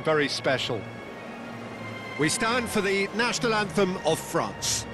very special. We stand for the national anthem of France.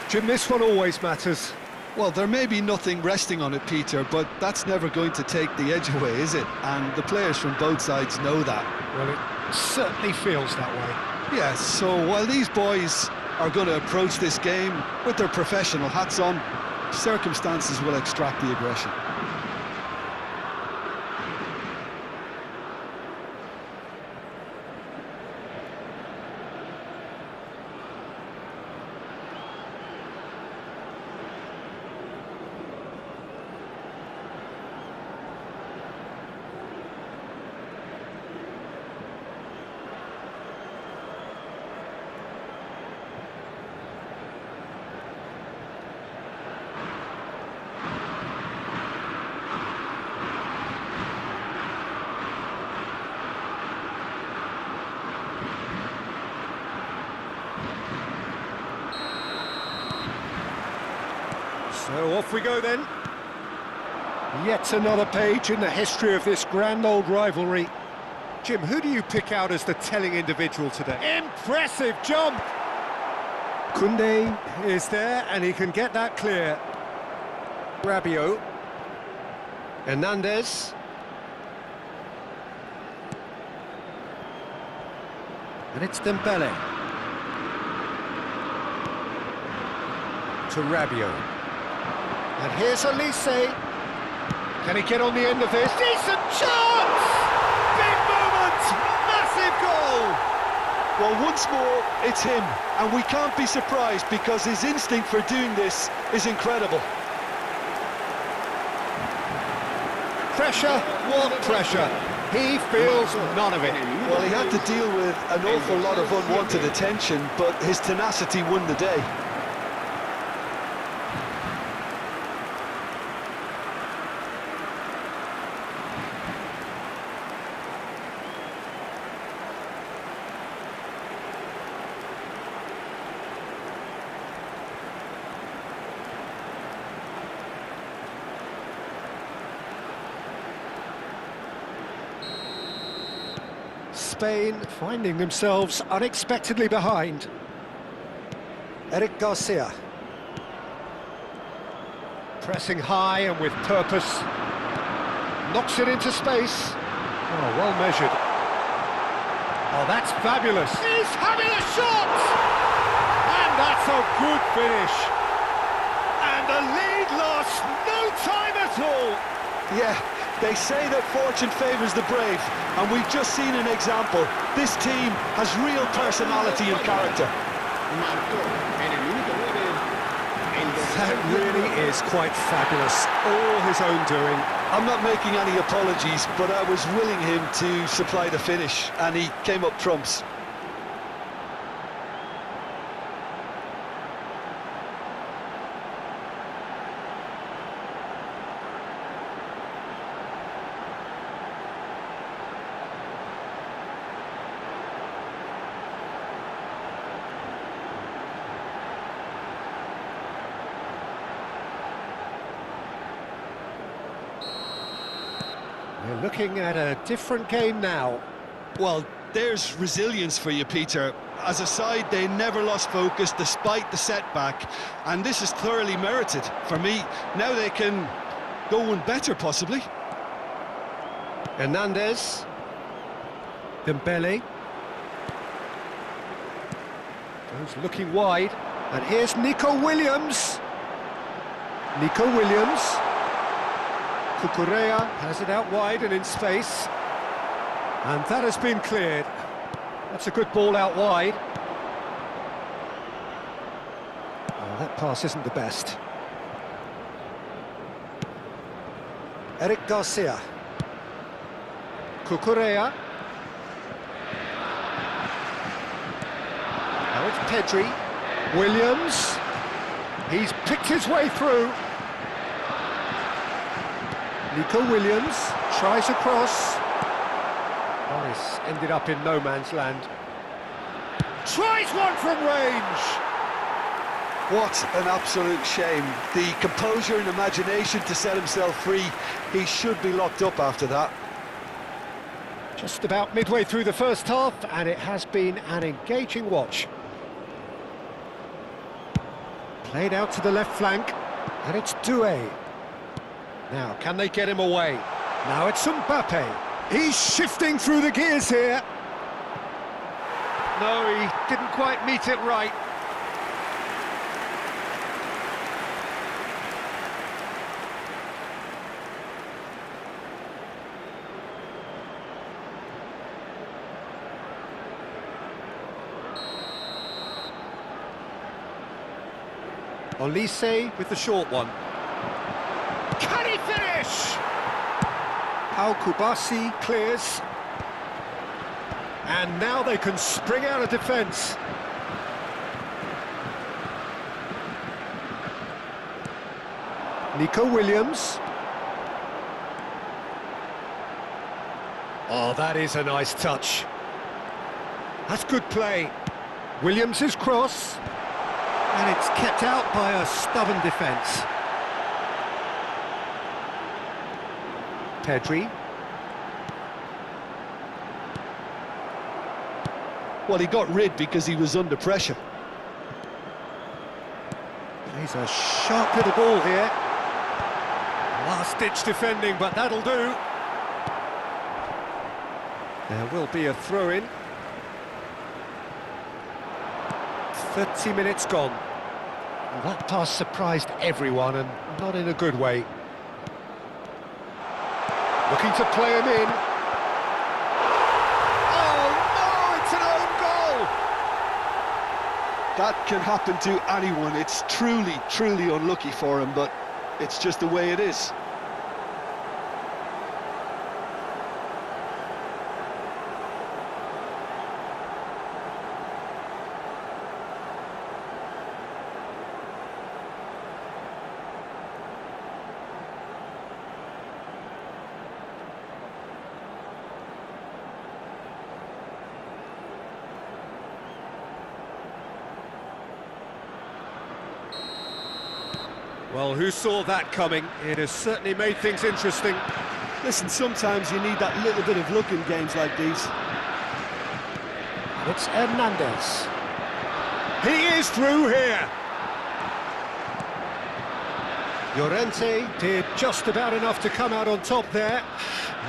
Jim, this one always matters. Well, there may be nothing resting on it, Peter, but that's never going to take the edge away, is it? And the players from both sides know that. Well, it certainly feels that way. Yes, so while these boys are going to approach this game with their professional hats on, circumstances will extract the aggression. So off we go then. Yet another page in the history of this grand old rivalry. Jim, who do you pick out as the telling individual today? Impressive jump! Koundé is there and he can get that clear. Rabiot. Hernandez. And it's Dembele. To Rabiot. And here's Elise. Can he get on the end of this? Decent chance! Big moment! Massive goal! Well, once more, it's him, and we can't be surprised because his instinct for doing this is incredible. Pressure, what pressure? He feels none of it. Well, he had to deal with an awful lot of unwanted attention, but his tenacity won the day. Spain finding themselves unexpectedly behind. Eric Garcia. Pressing high and with purpose. Knocks it into space. Oh, well measured. Oh, that's fabulous. He's having a shot! And that's a good finish. And the lead lost no time at all. Yeah, they say that fortune favours the brave, and we've just seen an example. This team has real personality and character. That really is quite fabulous. All his own doing. I'm not making any apologies, but I was willing him to supply the finish, and he came up trumps. We're looking at a different game now. Well, there's resilience for you, Peter. As a side, they never lost focus despite the setback, and this is thoroughly merited for me. Now they can go one better, possibly. Hernandez. Dembele. Goes looking wide. And here's Nico Williams. Nico Williams. Cucurella has it out wide and in space. And that has been cleared. That's a good ball out wide. Oh, that pass isn't the best. Eric Garcia. it's Pedri. Williams. He's picked his way through. Nico Williams tries across. Morris ended up in no man's land. Tries one from range. What an absolute shame. The composure and imagination to set himself free. He should be locked up after that. Just about midway through the first half, and it has been an engaging watch. Played out to the left flank, and it's Doué. Now, can they get him away? Now it's Mbappe. He's shifting through the gears here. No, he didn't quite meet it right. Olise with the short one. Can he finish? Pau Kubasi clears. And now they can spring out of defence. Nico Williams. Oh, that is a nice touch. That's good play. Williams' cross. And it's kept out by a stubborn defence. Pedri. Well, he got rid because he was under pressure. He's a sharp little ball here. Last-ditch defending, but that'll do. There will be a throw-in. 30 minutes gone. Well, that pass surprised everyone, and not in a good way. Looking to play him in. Oh no, it's an own goal! That can happen to anyone. It's truly, truly unlucky for him, but it's just the way it is. Well, who saw that coming? It has certainly made things interesting. Listen, sometimes you need that little bit of luck in games like these. It's Hernandez. He is through here. Llorente did just about enough to come out on top there.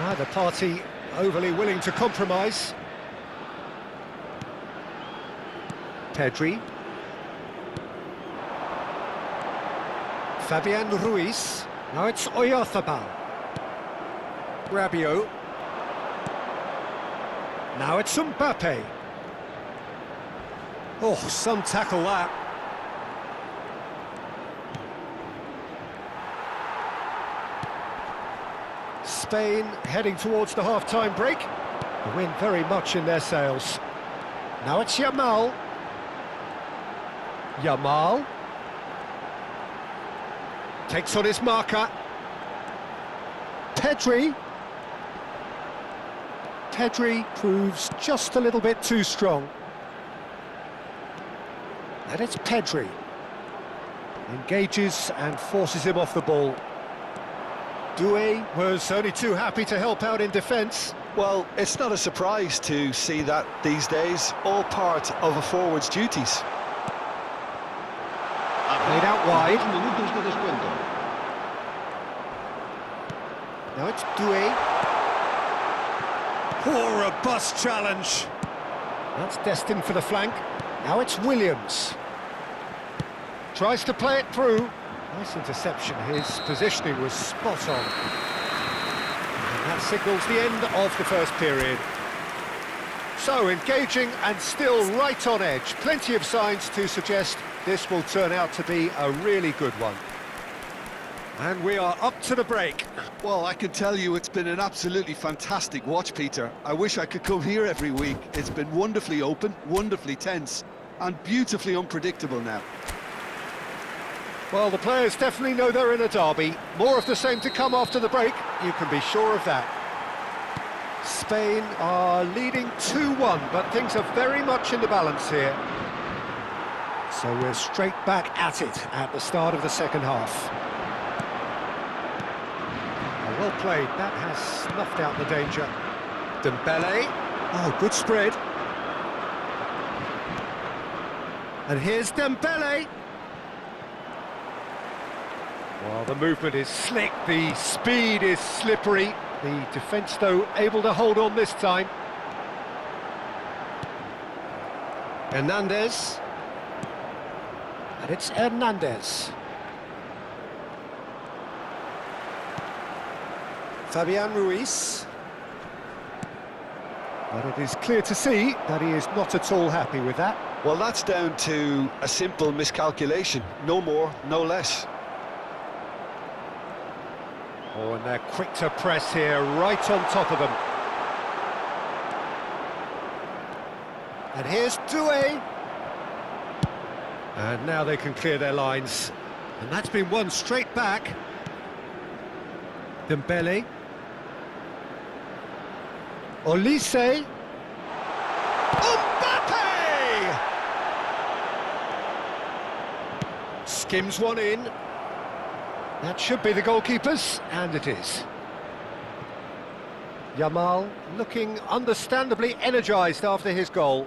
Neither party overly willing to compromise. Pedri. Fabian Ruiz. Now it's Oyarzabal. Rabiot. Now it's Mbappe. Oh, some tackle that. Spain heading towards the half-time break. The wind very much in their sails. Now it's Yamal. Yamal. Takes on his marker. Pedri. Pedri proves just a little bit too strong. And it's Pedri. Engages and forces him off the ball. Doué was only too happy to help out in defence. Well, it's not a surprise to see that these days, all part of a forward's duties. Played out wide. Now it's Doué. Poor, robust challenge. That's destined for the flank. Now it's Williams. Tries to play it through. Nice interception. His positioning was spot on. And that signals the end of the first period. So, engaging and still right on edge. Plenty of signs to suggest this will turn out to be a really good one. And we are up to the break. Well, I can tell you it's been an absolutely fantastic watch, Peter. I wish I could come here every week. It's been wonderfully open, wonderfully tense, and beautifully unpredictable now. Well, the players definitely know they're in a derby. More of the same to come after the break, you can be sure of that. Spain are leading 2-1, but things are very much in the balance here. So we're straight back at it at the start of the second half. Well played, that has snuffed out the danger. Dembele, oh, good spread. And here's Dembele. Well, the movement is slick, the speed is slippery. The defence, though, able to hold on this time. Hernandez. And it's Hernandez. Fabian Ruiz. But it is clear to see that he is not at all happy with that. Well, that's down to a simple miscalculation. No more, no less. Oh, and they're quick to press here, right on top of them. And here's Doué. And now they can clear their lines. And that's been won straight back. Dembele. Olise. Mbappe! Skims one in. That should be the goalkeepers, and it is. Yamal looking understandably energised after his goal.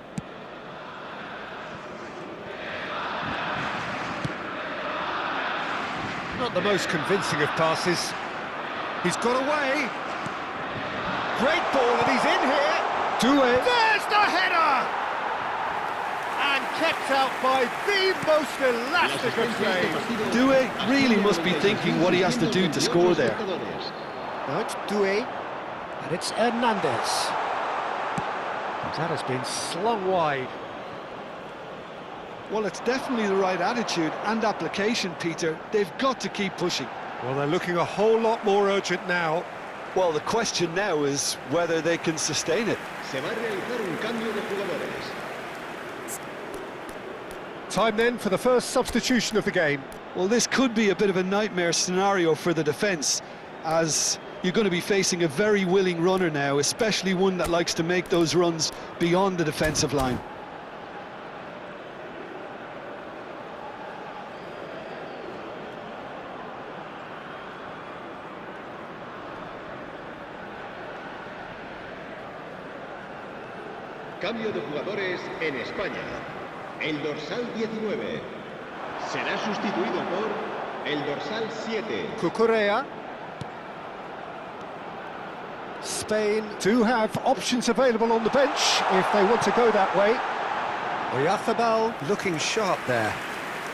Not the most convincing of passes. He's got away. Great ball, and he's in here. Doué. There's the header! And kept out by the most elastic of saves. Doué really must be thinking what he has to do to score there. Now it's Doué, and it's Hernandez. That has been slung wide. Well, it's definitely the right attitude and application, Peter. They've got to keep pushing. Well, they're looking a whole lot more urgent now. Well, the question now is whether they can sustain it. Se va a realizar un cambio de jugadores. Time then for the first substitution of the game. Well, this could be a bit of a nightmare scenario for the defence, as you're going to be facing a very willing runner now, especially one that likes to make those runs beyond the defensive line. Cambio de jugadores en España. El dorsal 19 será sustituido por el dorsal 7. Cucurella. Spain do have options available on the bench if they want to go that way. Oyarzabal looking sharp there.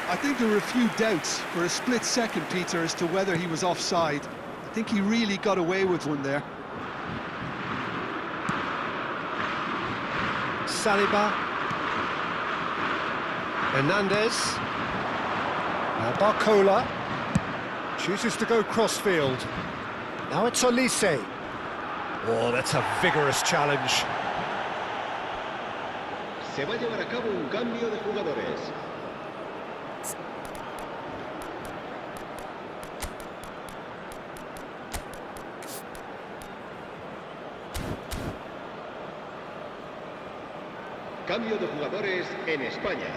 I think there were a few doubts for a split second, Peter, as to whether he was offside. I think he really got away with one there. Saliba. Hernandez. Now Barcola chooses to go crossfield. Now it's Olise. Oh, that's a vigorous challenge. Se va a llevar a cabo un cambio de jugadores. Cambio de jugadores en España.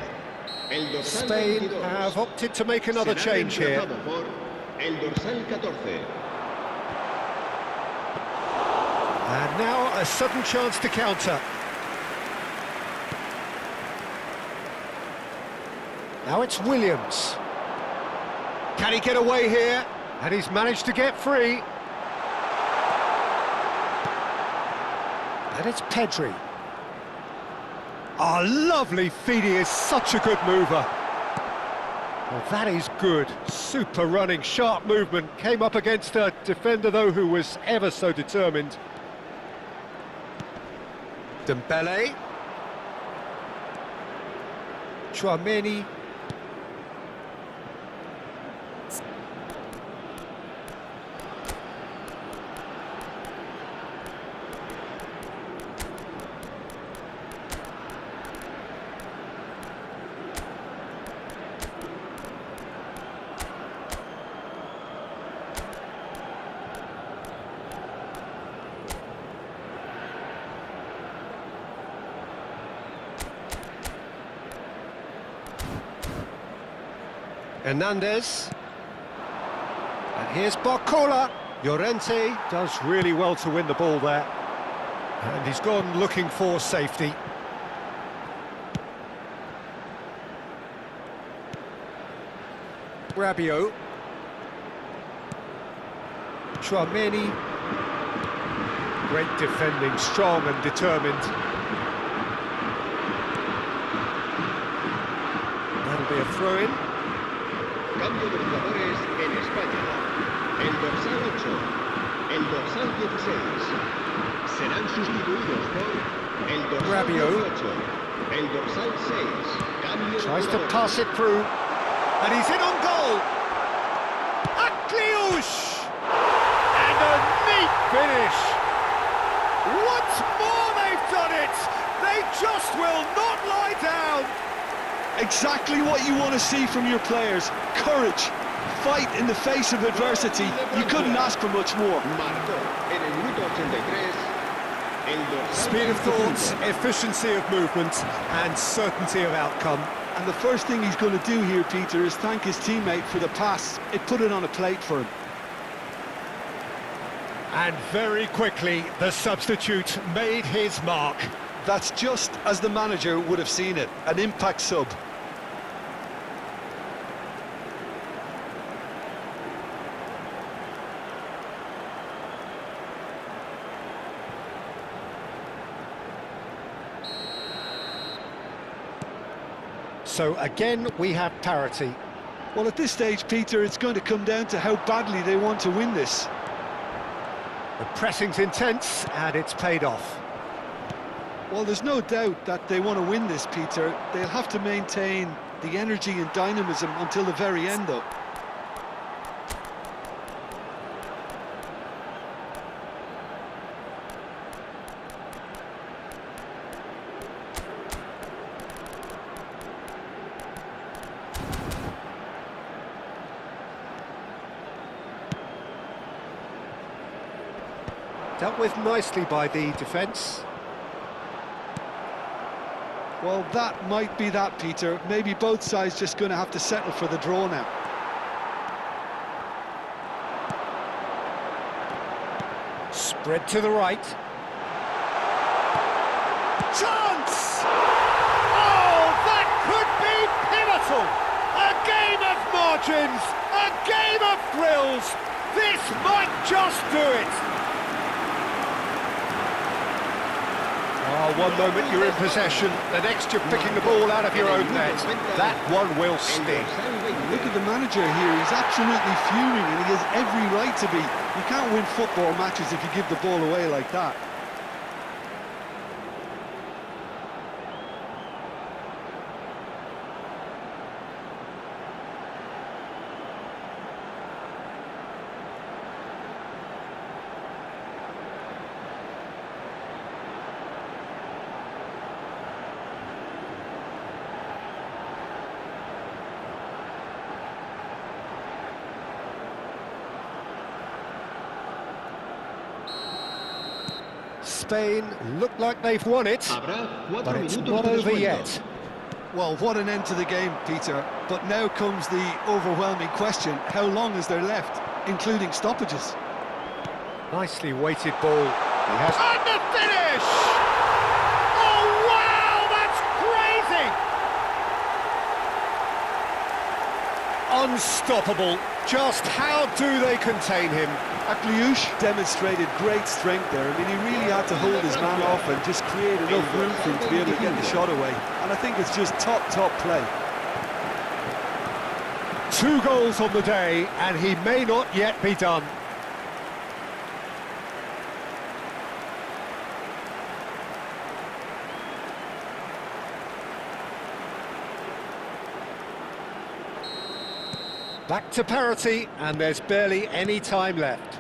El dorsal Spain 22 have opted to make another será change here. reemplazado por el dorsal 14. And now a sudden chance to counter. Now it's Williams. Can he get away here? And he's managed to get free. And it's Pedri. Oh, lovely feed, he is such a good mover. Well, that is good. Super running, sharp movement. Came up against a defender, though, who was ever so determined. Dembele. Tchouaméni. Hernandez. And here's Barcola. Llorente does really well to win the ball there. And he's gone looking for safety. Rabiot. Tchouameni. Great defending, strong and determined. That'll be a throw-in. Cambio de jugadores en España. El dorsal 8, el dorsal 16. Serán sustituidos por el dorsal Rabiot. 18, el dorsal 6. Cambio de Tries to jugadores. pass it through. And he's in on goal. Akliouche! And a neat finish. Once more they've done it. They just will not lie down. Exactly what you want to see from your players. Courage, fight in the face of adversity. You couldn't ask for much more. Marcó en el minuto 83 el dorsal Speed of 25. thought, efficiency of movement, and certainty of outcome. And the first thing he's going to do here, Peter, is thank his teammate for the pass. It put it on a plate for him. And very quickly, the substitute made his mark. That's just as the manager would have seen it, an impact sub. So again, we have parity. Well, at this stage, Peter, it's going to come down to how badly they want to win this. The pressing's intense, and it's paid off. Well, there's no doubt that they want to win this, Peter. They'll have to maintain the energy and dynamism until the very end, though. Dealt with nicely by the defence. Well, that might be that, Peter. Maybe both sides just going to have to settle for the draw now. Spread to the right. Chance! Oh, that could be pivotal! A game of margins, a game of thrills. This might just do it. Oh, one moment you're in possession, the next you're picking the ball out of your own net. That one will sting. Look at the manager here. He's absolutely fuming, and he has every right to be. You can't win football matches if you give the ball away like that. Spain look like they've won it, Habrá 4 but it's minutos not de over descuento. yet. Well, what an end to the game, Peter. But now comes the overwhelming question. How long is there left, including stoppages? Nicely weighted ball. He has... And the finish! Oh, wow, that's crazy! Unstoppable. Just how do they contain him? Akliouche demonstrated great strength there. I mean, he really had to hold his man off and just create enough room for him to be able to get the shot away. And I think it's just top play. 2 goals on the day, and he may not yet be done. Back to parity, and there's barely any time left.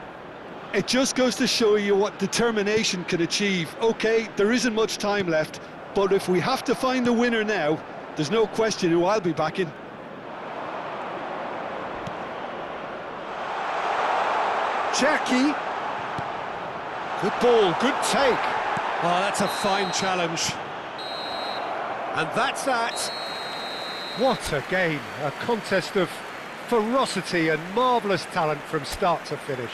It just goes to show you what determination can achieve. OK, there isn't much time left, but if we have to find a winner now, there's no question who I'll be backing. Jackie. Good ball, good take. Oh, that's a fine challenge. And that's that. What a game. A contest of Ferocity and marvellous talent from start to finish.